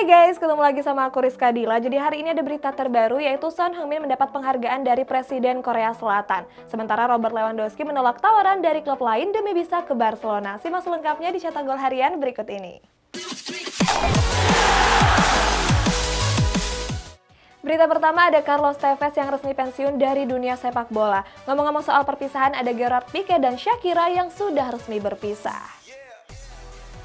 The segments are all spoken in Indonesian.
Hai guys, ketemu lagi sama aku Rizka Dila. Jadi hari ini ada berita terbaru yaitu Son Heung-min mendapat penghargaan dari Presiden Korea Selatan. Sementara Robert Lewandowski menolak tawaran dari klub lain demi bisa ke Barcelona. Simak selengkapnya di Cetak Gol Harian berikut ini. Berita pertama ada Carlos Tevez yang resmi pensiun dari dunia sepak bola. Ngomong-ngomong soal perpisahan, ada Gerard Pique dan Shakira yang sudah resmi berpisah.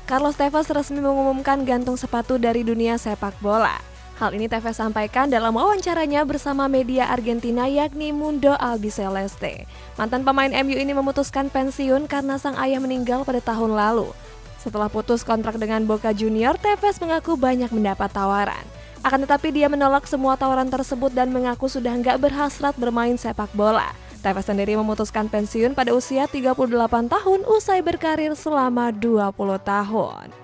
Carlos Tevez resmi mengumumkan gantung sepatu dari dunia sepak bola. Hal ini Tevez sampaikan dalam wawancaranya bersama media Argentina yakni Mundo Albiceleste. Mantan pemain MU ini memutuskan pensiun karena sang ayah meninggal pada tahun lalu. Setelah putus kontrak dengan Boca Junior, Tevez mengaku banyak mendapat tawaran. Akan tetapi dia menolak semua tawaran tersebut dan mengaku sudah nggak berhasrat bermain sepak bola. Tevez sendiri memutuskan pensiun pada usia 38 tahun usai berkarir selama 20 tahun.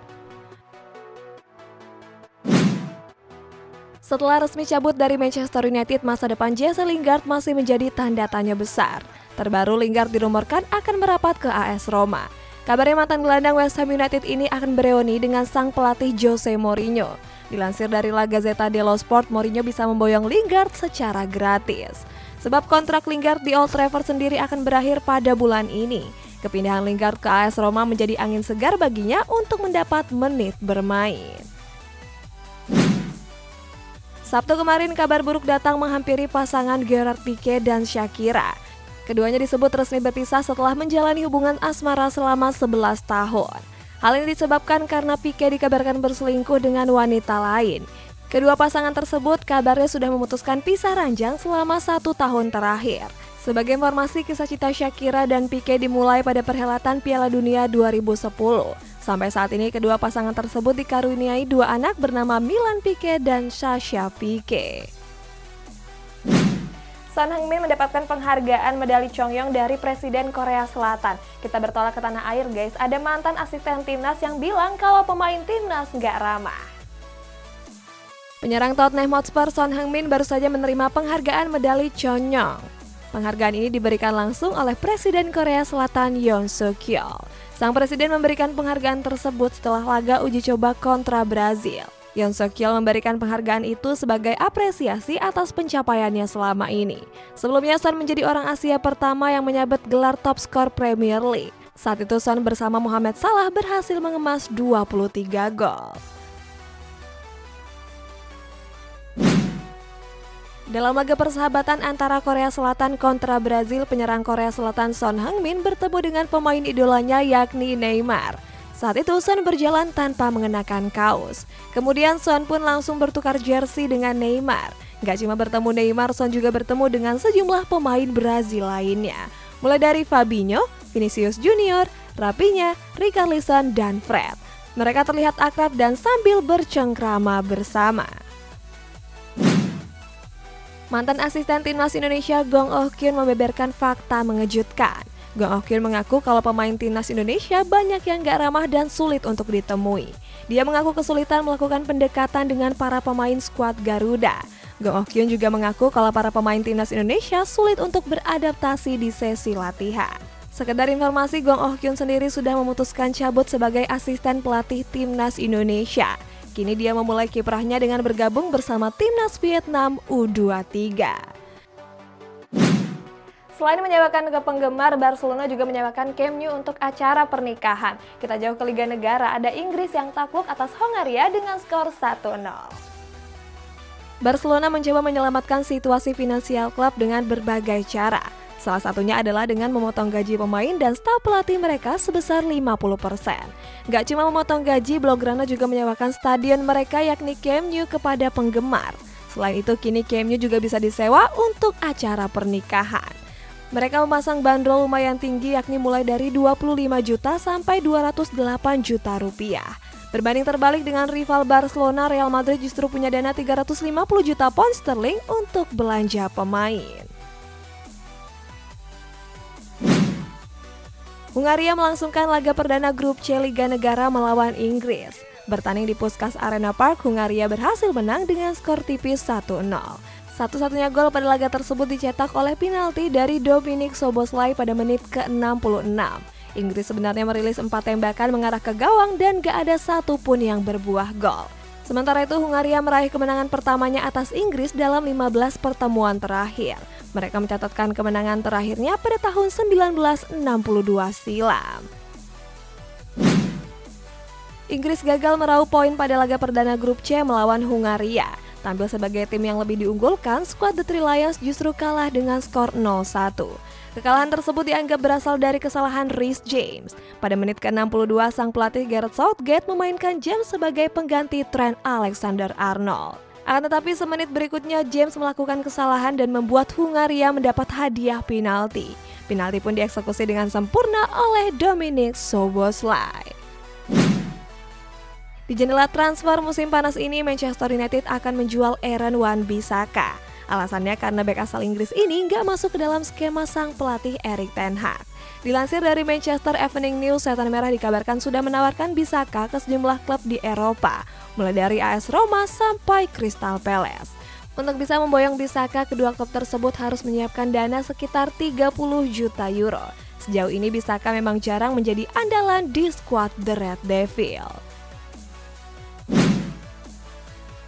Setelah resmi cabut dari Manchester United, masa depan Jesse Lingard masih menjadi tanda tanya besar. Terbaru Lingard dirumorkan akan merapat ke AS Roma. Kabarnya mantan gelandang West Ham United ini akan bereuni dengan sang pelatih Jose Mourinho. Dilansir dari La Gazzetta dello Sport, Mourinho bisa memboyong Lingard secara gratis. Sebab kontrak Lingard di Old Trafford sendiri akan berakhir pada bulan ini. Kepindahan Lingard ke AS Roma menjadi angin segar baginya untuk mendapat menit bermain. Sabtu kemarin kabar buruk datang menghampiri pasangan Gerard Pique dan Shakira. Keduanya disebut resmi berpisah setelah menjalani hubungan asmara selama 11 tahun. Hal ini disebabkan karena Pique dikabarkan berselingkuh dengan wanita lain. Kedua pasangan tersebut kabarnya sudah memutuskan pisah ranjang selama 1 tahun terakhir. Sebagai informasi, kisah cinta Shakira dan Pique dimulai pada perhelatan Piala Dunia 2010. Sampai saat ini kedua pasangan tersebut dikaruniai 2 anak bernama Milan Pique dan Sasha Pique. Son Heung-min mendapatkan penghargaan medali Chongyong dari Presiden Korea Selatan. Kita bertolak ke tanah air guys, ada mantan asisten timnas yang bilang kalau pemain timnas nggak ramah. Penyerang Tottenham Hotspur Son Heung-min baru saja menerima penghargaan medali Chongyong. Penghargaan ini diberikan langsung oleh Presiden Korea Selatan Yoon Suk Yeol. Sang presiden memberikan penghargaan tersebut setelah laga uji coba kontra Brazil. Yoon Suk Yeol memberikan penghargaan itu sebagai apresiasi atas pencapaiannya selama ini. Sebelumnya Son menjadi orang Asia pertama yang menyabet gelar top skor Premier League. Saat itu Son bersama Mohamed Salah berhasil mengemas 23 gol. Dalam laga persahabatan antara Korea Selatan kontra Brazil, penyerang Korea Selatan Son Heung-min bertemu dengan pemain idolanya yakni Neymar. Saat itu Son berjalan tanpa mengenakan kaos. Kemudian Son pun langsung bertukar jersey dengan Neymar. Gak cuma bertemu Neymar, Son juga bertemu dengan sejumlah pemain Brazil lainnya. Mulai dari Fabinho, Vinicius Junior, Raphinha, Richarlison, dan Fred. Mereka terlihat akrab dan sambil bercengkrama bersama. Mantan asisten timnas Indonesia Gong Oh-kyun membeberkan fakta mengejutkan. Gong Oh-kyun mengaku kalau pemain timnas Indonesia banyak yang gak ramah dan sulit untuk ditemui. Dia mengaku kesulitan melakukan pendekatan dengan para pemain skuad Garuda. Gong Oh-kyun juga mengaku kalau para pemain timnas Indonesia sulit untuk beradaptasi di sesi latihan. Sekedar informasi, Gong Oh-kyun sendiri sudah memutuskan cabut sebagai asisten pelatih timnas Indonesia. Kini dia memulai kiprahnya dengan bergabung bersama timnas Vietnam U23. Selain menyewakan ke penggemar, Barcelona juga menyewakan Camp Nou untuk acara pernikahan. Kita jauh ke Liga Negara, ada Inggris yang takluk atas Hongaria dengan skor 1-0. Barcelona mencoba menyelamatkan situasi finansial klub dengan berbagai cara. Salah satunya adalah dengan memotong gaji pemain dan staf pelatih mereka sebesar 50%. Gak cuma memotong gaji, Blaugrana juga menyewakan stadion mereka yakni Camp Nou kepada penggemar. Selain itu, kini Camp Nou juga bisa disewa untuk acara pernikahan. Mereka memasang bandrol lumayan tinggi yakni mulai dari 25 juta sampai 208 juta rupiah. Berbanding terbalik dengan rival Barcelona, Real Madrid justru punya dana 350 juta pound sterling untuk belanja pemain. Hungaria melangsungkan laga perdana grup C Liga Negara melawan Inggris. Bertanding di Puskás Arena Park, Hungaria berhasil menang dengan skor tipis 1-0. Satu-satunya gol pada laga tersebut dicetak oleh penalti dari Dominik Szoboszlai pada menit ke-66. Inggris sebenarnya merilis 4 tembakan mengarah ke gawang dan gak ada satupun yang berbuah gol. Sementara itu, Hungaria meraih kemenangan pertamanya atas Inggris dalam 15 pertemuan terakhir. Mereka mencatatkan kemenangan terakhirnya pada tahun 1962 silam. Inggris gagal meraup poin pada laga perdana grup C melawan Hungaria. Tampil sebagai tim yang lebih diunggulkan, skuad The Three Lions justru kalah dengan skor 0-1. Kekalahan tersebut dianggap berasal dari kesalahan Reece James. Pada menit ke-62, sang pelatih Gareth Southgate memainkan James sebagai pengganti Trent Alexander-Arnold. Akan tetapi semenit berikutnya James melakukan kesalahan dan membuat Hungaria mendapat hadiah penalti. Penalti pun dieksekusi dengan sempurna oleh Dominik Szoboszlai. Di jendela transfer musim panas ini, Manchester United akan menjual Aaron Wan-Bissaka. Alasannya karena bek asal Inggris ini nggak masuk ke dalam skema sang pelatih Erik ten Hag. Dilansir dari Manchester Evening News, Setan Merah dikabarkan sudah menawarkan Bissaka ke sejumlah klub di Eropa, mulai dari AS Roma sampai Crystal Palace. Untuk bisa memboyong Bissaka, kedua klub tersebut harus menyiapkan dana sekitar 30 juta euro. Sejauh ini Bissaka memang jarang menjadi andalan di skuad The Red Devil.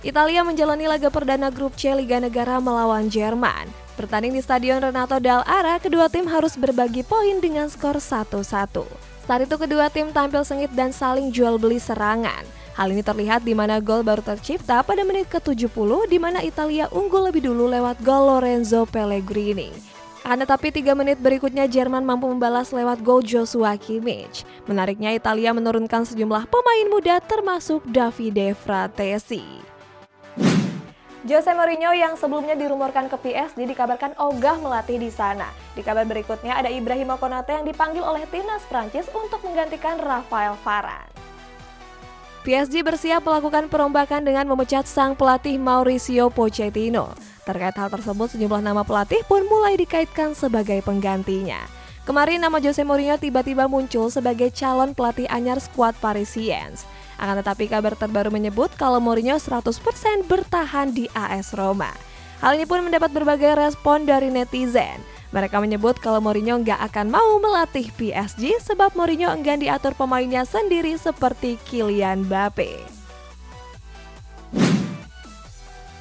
Italia menjalani laga perdana grup C Liga Negara melawan Jerman. Bertanding di Stadion Renato Dall'Ara, kedua tim harus berbagi poin dengan skor 1-1. Saat itu kedua tim tampil sengit dan saling jual beli serangan. Hal ini terlihat di mana gol baru tercipta pada menit ke-70 di mana Italia unggul lebih dulu lewat gol Lorenzo Pellegrini. Tetapi 3 menit berikutnya Jerman mampu membalas lewat gol Joshua Kimmich. Menariknya, Italia menurunkan sejumlah pemain muda termasuk Davide Fratesi. Jose Mourinho yang sebelumnya dirumorkan ke PSG dikabarkan ogah melatih di sana. Di kabar berikutnya ada Ibrahima Konate yang dipanggil oleh timnas Prancis untuk menggantikan Raphael Varane. PSG bersiap melakukan perombakan dengan memecat sang pelatih Mauricio Pochettino. Terkait hal tersebut, sejumlah nama pelatih pun mulai dikaitkan sebagai penggantinya. Kemarin nama Jose Mourinho tiba-tiba muncul sebagai calon pelatih anyar skuad Parisiens. Akan tetapi kabar terbaru menyebut kalau Mourinho 100% bertahan di AS Roma. Hal ini pun mendapat berbagai respon dari netizen. Mereka menyebut kalau Mourinho nggak akan mau melatih PSG sebab Mourinho enggan diatur pemainnya sendiri seperti Kylian Mbappe.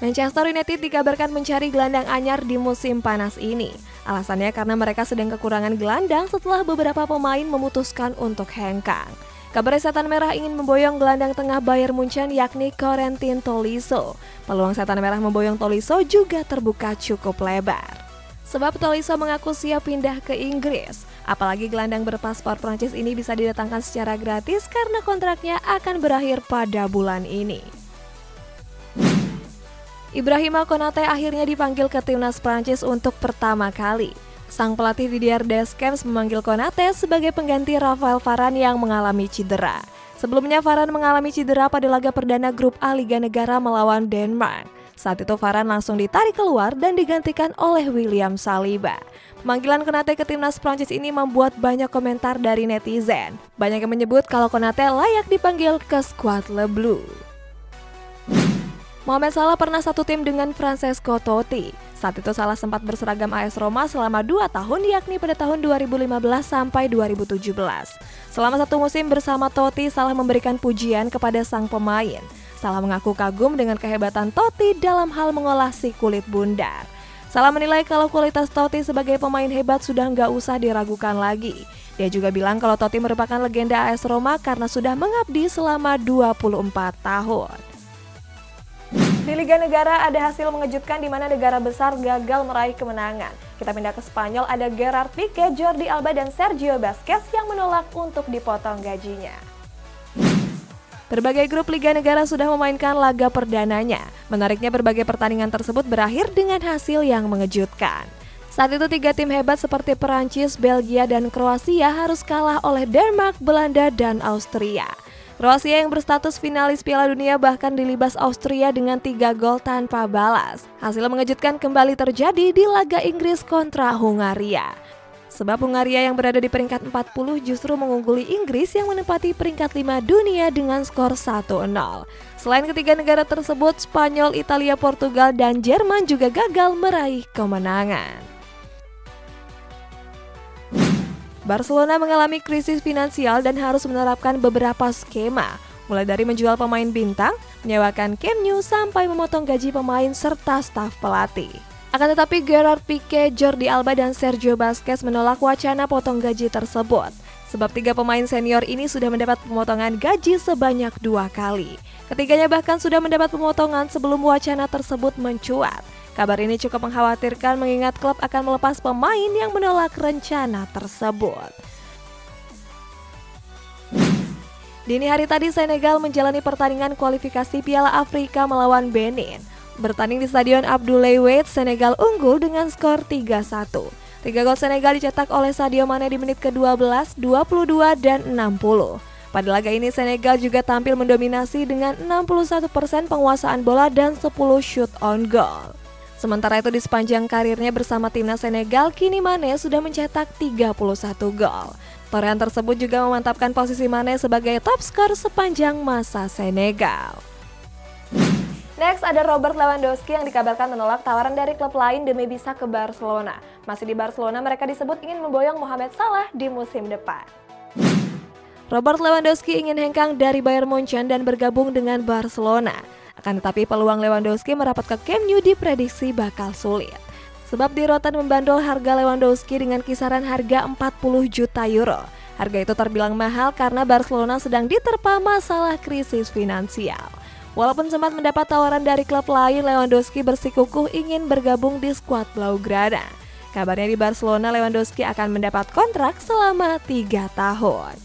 Manchester United dikabarkan mencari gelandang anyar di musim panas ini. Alasannya karena mereka sedang kekurangan gelandang setelah beberapa pemain memutuskan untuk hengkang. Kabar Setan Merah ingin memboyong gelandang tengah Bayern Munchen yakni Corentin Tolisso. Peluang Setan Merah memboyong Tolisso juga terbuka cukup lebar. Sebab Tolisso mengaku siap pindah ke Inggris. Apalagi gelandang berpaspor Prancis ini bisa didatangkan secara gratis karena kontraknya akan berakhir pada bulan ini. Ibrahima Konate akhirnya dipanggil ke timnas Prancis untuk pertama kali. Sang pelatih Didier Deschamps memanggil Konate sebagai pengganti Raphael Varane yang mengalami cedera. Sebelumnya Varane mengalami cedera pada laga perdana grup A Liga Negara melawan Denmark. Saat itu Varane langsung ditarik keluar dan digantikan oleh William Saliba. Pemanggilan Konate ke timnas Prancis ini membuat banyak komentar dari netizen. Banyak yang menyebut kalau Konate layak dipanggil ke skuad Le Bleu. Mohamed Salah pernah satu tim dengan Francesco Totti. Saat itu Salah sempat berseragam AS Roma selama 2 tahun, yakni pada tahun 2015 sampai 2017. Selama satu musim bersama Totti, Salah memberikan pujian kepada sang pemain. Salah mengaku kagum dengan kehebatan Totti dalam hal mengolah si kulit bundar. Salah menilai kalau kualitas Totti sebagai pemain hebat sudah nggak usah diragukan lagi. Dia juga bilang kalau Totti merupakan legenda AS Roma karena sudah mengabdi selama 24 tahun. Di Liga Negara ada hasil mengejutkan di mana negara besar gagal meraih kemenangan. Kita pindah ke Spanyol, ada Gerard Pique, Jordi Alba, dan Sergio Busquets yang menolak untuk dipotong gajinya. Berbagai grup Liga Negara sudah memainkan laga perdananya. Menariknya berbagai pertandingan tersebut berakhir dengan hasil yang mengejutkan. Saat itu 3 tim hebat seperti Perancis, Belgia, dan Kroasia harus kalah oleh Denmark, Belanda, dan Austria. Kroasia yang berstatus finalis Piala Dunia bahkan dilibas Austria dengan 3 gol tanpa balas. Hasil mengejutkan kembali terjadi di laga Inggris kontra Hungaria. Sebab Hungaria yang berada di peringkat 40 justru mengungguli Inggris yang menempati peringkat 5 dunia dengan skor 1-0. Selain ketiga negara tersebut, Spanyol, Italia, Portugal, dan Jerman juga gagal meraih kemenangan. Barcelona mengalami krisis finansial dan harus menerapkan beberapa skema mulai dari menjual pemain bintang, menyewakan Camp Nou, sampai memotong gaji pemain serta staf pelatih. Akan tetapi Gerard Pique, Jordi Alba, dan Sergio Busquets menolak wacana potong gaji tersebut. Sebab 3 pemain senior ini sudah mendapat pemotongan gaji sebanyak 2 kali. Ketiganya bahkan sudah mendapat pemotongan sebelum wacana tersebut mencuat. Kabar ini cukup mengkhawatirkan mengingat klub akan melepas pemain yang menolak rencana tersebut. Dini hari tadi Senegal menjalani pertandingan kualifikasi Piala Afrika melawan Benin. Bertanding di Stadion Abdoulaye Wade, Senegal unggul dengan skor 3-1. 3 gol Senegal dicetak oleh Sadio Mane di menit ke-12, 22, dan 60. Pada laga ini Senegal juga tampil mendominasi dengan 61% penguasaan bola dan 10 shoot on goal. Sementara itu di sepanjang karirnya bersama timnas Senegal, kini Mane sudah mencetak 31 gol. Torehan tersebut juga memantapkan posisi Mane sebagai top skor sepanjang masa Senegal. Next, ada Robert Lewandowski yang dikabarkan menolak tawaran dari klub lain demi bisa ke Barcelona. Masih di Barcelona, mereka disebut ingin memboyong Mohamed Salah di musim depan. Robert Lewandowski ingin hengkang dari Bayern Munchen dan bergabung dengan Barcelona. Akan tetapi peluang Lewandowski merapat ke Camp Nou diprediksi bakal sulit. Sebab di Rotten membandrol harga Lewandowski dengan kisaran harga 40 juta euro. Harga itu terbilang mahal karena Barcelona sedang diterpa masalah krisis finansial. Walaupun sempat mendapat tawaran dari klub lain, Lewandowski bersikukuh ingin bergabung di skuad Blaugrana. Kabarnya di Barcelona, Lewandowski akan mendapat kontrak selama 3 tahun.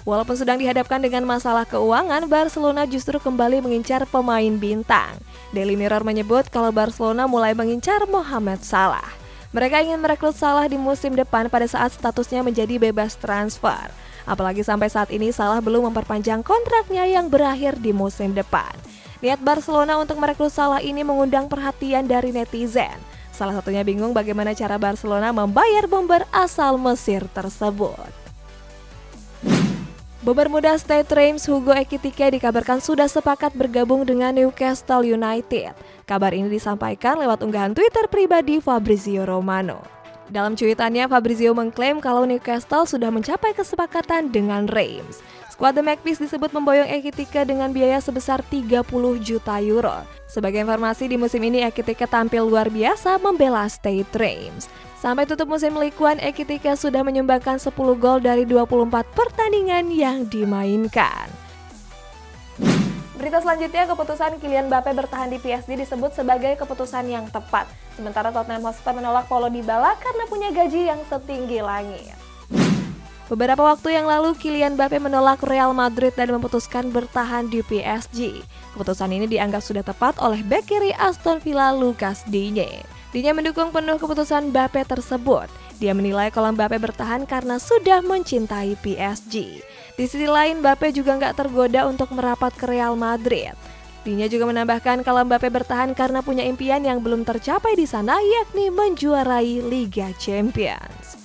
Walaupun sedang dihadapkan dengan masalah keuangan, Barcelona justru kembali mengincar pemain bintang. Daily Mirror menyebut kalau Barcelona mulai mengincar Mohamed Salah. Mereka ingin merekrut Salah di musim depan pada saat statusnya menjadi bebas transfer. Apalagi sampai saat ini Salah belum memperpanjang kontraknya yang berakhir di musim depan. Niat Barcelona untuk merekrut Salah ini mengundang perhatian dari netizen. Salah satunya bingung bagaimana cara Barcelona membayar bomber asal Mesir tersebut. Bomber muda Stade Reims Hugo Ekitike dikabarkan sudah sepakat bergabung dengan Newcastle United. Kabar ini disampaikan lewat unggahan Twitter pribadi Fabrizio Romano. Dalam cuitannya, Fabrizio mengklaim kalau Newcastle sudah mencapai kesepakatan dengan Reims. Skuad The Magpies disebut memboyong Ekitike dengan biaya sebesar 30 juta euro. Sebagai informasi, di musim ini Ekitike tampil luar biasa membela Stade Reims. Sampai tutup musim Ligue 1, Ekitike sudah menyumbangkan 10 gol dari 24 pertandingan yang dimainkan. Berita selanjutnya, keputusan Kylian Mbappe bertahan di PSG disebut sebagai keputusan yang tepat. Sementara Tottenham Hotspur menolak Paulo Dybala karena punya gaji yang setinggi langit. Beberapa waktu yang lalu, Kylian Mbappe menolak Real Madrid dan memutuskan bertahan di PSG. Keputusan ini dianggap sudah tepat oleh bek kiri Aston Villa Lucas Digne. Digne mendukung penuh keputusan Mbappe tersebut. Dia menilai kalau Mbappe bertahan karena sudah mencintai PSG. Di sisi lain, Mbappe juga nggak tergoda untuk merapat ke Real Madrid. Digne juga menambahkan kalau Mbappe bertahan karena punya impian yang belum tercapai di sana, yakni menjuarai Liga Champions.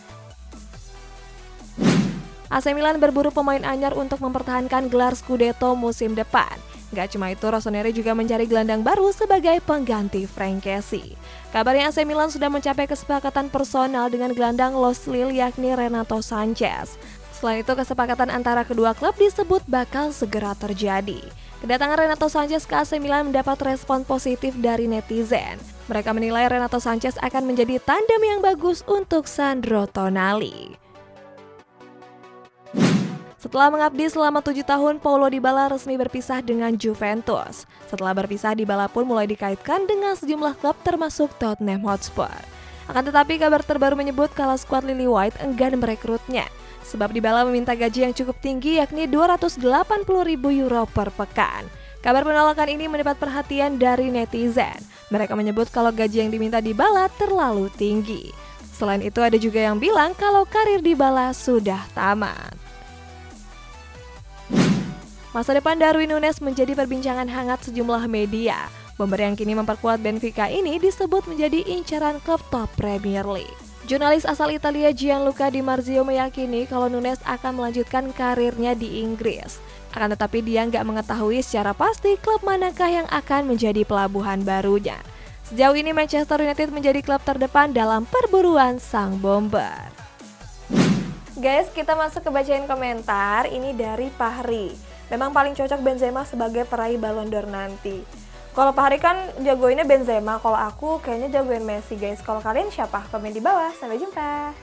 AC Milan berburu pemain anyar untuk mempertahankan gelar Scudetto musim depan. Gak cuma itu, Rossoneri juga mencari gelandang baru sebagai pengganti Frank Kessie. Kabarnya AC Milan sudah mencapai kesepakatan personal dengan gelandang Los Lille yakni Renato Sanchez. Selain itu, kesepakatan antara kedua klub disebut bakal segera terjadi. Kedatangan Renato Sanchez ke AC Milan mendapat respon positif dari netizen. Mereka menilai Renato Sanchez akan menjadi tandem yang bagus untuk Sandro Tonali. Setelah mengabdi selama 7 tahun, Paulo Dybala resmi berpisah dengan Juventus. Setelah berpisah, Dybala pun mulai dikaitkan dengan sejumlah klub termasuk Tottenham Hotspur. Akan tetapi kabar terbaru menyebut kalau skuad Lily White enggan merekrutnya. Sebab Dybala meminta gaji yang cukup tinggi yakni 280.000 euro per pekan. Kabar penolakan ini mendapat perhatian dari netizen. Mereka menyebut kalau gaji yang diminta Dybala terlalu tinggi. Selain itu ada juga yang bilang kalau karir Dybala sudah tamat. Masa depan Darwin Núñez menjadi perbincangan hangat sejumlah media. Bomber yang kini memperkuat Benfica ini disebut menjadi incaran klub top Premier League. Jurnalis asal Italia Gianluca Di Marzio meyakini kalau Núñez akan melanjutkan karirnya di Inggris. Akan tetapi dia nggak mengetahui secara pasti klub manakah yang akan menjadi pelabuhan barunya. Sejauh ini Manchester United menjadi klub terdepan dalam perburuan sang bomber. Guys, kita masuk ke bacain komentar. Ini dari Fahri. Memang paling cocok Benzema sebagai peraih Ballon d'Or nanti. Kalau Fahri kan jagoinnya Benzema, kalau aku kayaknya jagoin Messi guys. Kalau kalian siapa? Komen di bawah. Sampai jumpa.